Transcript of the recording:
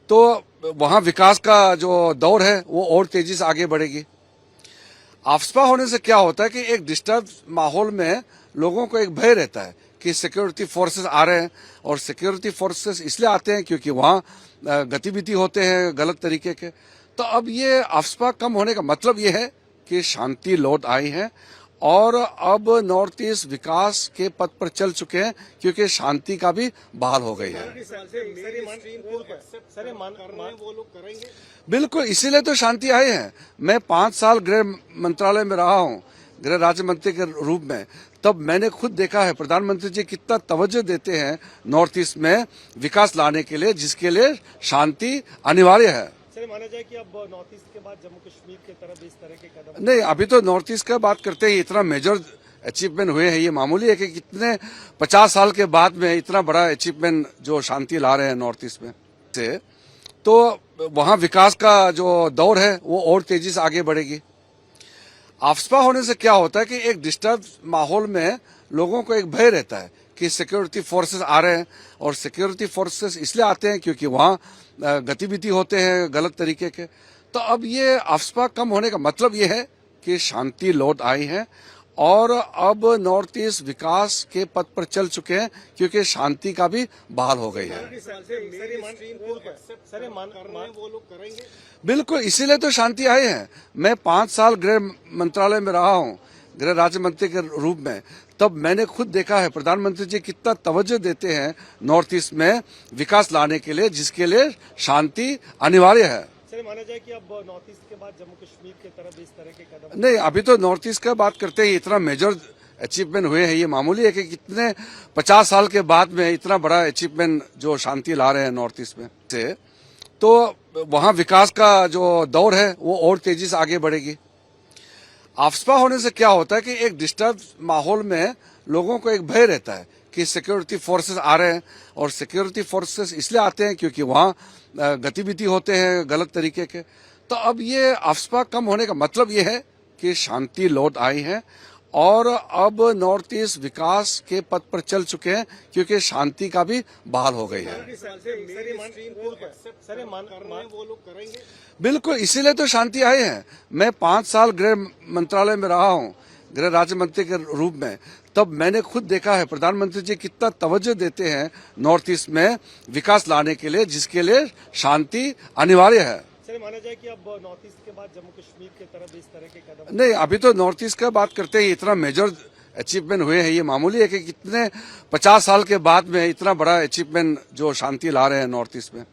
तो वहाँ विकास का जो दौर है वो और तेजी से आगे बढ़ेगी। आफ्स्पा होने से क्या होता है कि एक डिस्टर्ब माहौल में लोगों को एक भय रहता है कि सिक्योरिटी फोर्सेस आ रहे हैं, और सिक्योरिटी फोर्सेस इसलिए आते हैं क्योंकि वहाँ गतिविधि होते हैं गलत तरीके के। तो अब ये आफ्स्पा कम होने का मतलब ये है कि शांति लौट आई है और अब नॉर्थ ईस्ट विकास के पथ पर चल चुके हैं क्योंकि शांति का भी बहाल हो गई है। बिल्कुल, इसीलिए तो शांति आई है। मैं 5 साल गृह मंत्रालय में रहा हूँ, गृह राज्य मंत्री के रूप में, तब मैंने खुद देखा है प्रधानमंत्री जी कितना तवज्जो देते हैं नॉर्थ ईस्ट में विकास लाने के लिए, जिसके लिए शांति अनिवार्य है। सर, माना जाए कि अब नॉर्थ ईस्ट के बाद जम्मू कश्मीर की तरफ इस तरह के कदम नहीं, अभी तो नॉर्थ ईस्ट का बात करते ही इतना मेजर अचीवमेंट हुए हैं, ये मामूली है कि कितने 50 साल के बाद में इतना बड़ा अचीवमेंट जो शांति ला रहे हैं नॉर्थ ईस्ट में से, तो वहाँ विकास का जो दौर है वो और तेजी से आगे बढ़ेगी। आफ्स्पा होने से क्या होता है कि एक डिस्टर्ब माहौल में लोगों को एक भय रहता है कि सिक्योरिटी फोर्सेस आ रहे हैं, और सिक्योरिटी फोर्सेस इसलिए आते हैं क्योंकि वहाँ गतिविधि होते हैं गलत तरीके के। तो अब ये आफ्स्पा कम होने का मतलब ये है कि शांति लौट आई है और अब नॉर्थ ईस्ट विकास के पथ पर चल चुके हैं क्योंकि शांति का भी बहाल हो गई है। बिल्कुल, इसीलिए तो शांति आई है। मैं 5 साल गृह मंत्रालय में रहा हूँ, गृह राज्य मंत्री के रूप में, तब मैंने खुद देखा है प्रधानमंत्री जी कितना तवज्जो देते हैं नॉर्थ ईस्ट में विकास लाने के लिए, जिसके लिए शांति अनिवार्य है। सर, माना जाए कि अब नॉर्थ ईस्ट के बाद जम्मू कश्मीर की तरफ इस तरह के कदम नहीं, अभी तो नॉर्थ ईस्ट का बात करते ही इतना मेजर अचीवमेंट हुए हैं, ये मामूली है कि कितने 50 साल के बाद में इतना बड़ा अचीवमेंट जो शांति ला रहे हैं नॉर्थ ईस्ट में से, तो वहाँ विकास का जो दौर है वो और तेजी से आगे बढ़ेगी। आफ्स्पा होने से क्या होता है कि एक डिस्टर्ब माहौल में लोगों को एक भय रहता है कि सिक्योरिटी फोर्सेस आ रहे हैं, और सिक्योरिटी फोर्सेस इसलिए आते हैं क्योंकि वहाँ गतिविधि होते हैं गलत तरीके के। तो अब ये आफ्स्पा कम होने का मतलब ये है कि शांति लौट आई है और अब नॉर्थ ईस्ट विकास के पथ पर चल चुके हैं क्योंकि शांति का भी बहाल हो गई है। बिल्कुल, इसीलिए तो शांति आई है। मैं 5 साल गृह मंत्रालय में रहा हूँ, गृह राज्य मंत्री के रूप में, तब मैंने खुद देखा है प्रधानमंत्री जी कितना तवज्जो देते हैं नॉर्थ ईस्ट में विकास लाने के लिए, जिसके लिए शांति अनिवार्य है। सर, माना जाए कि अब नॉर्थ ईस्ट के बाद जम्मू कश्मीर की तरफ इस तरह के कदम नहीं, अभी तो नॉर्थ ईस्ट का बात करते ही इतना मेजर अचीवमेंट हुए हैं, ये मामूली है कि कितने 50 साल के बाद में इतना बड़ा अचीवमेंट जो शांति ला रहे हैं नॉर्थ ईस्ट में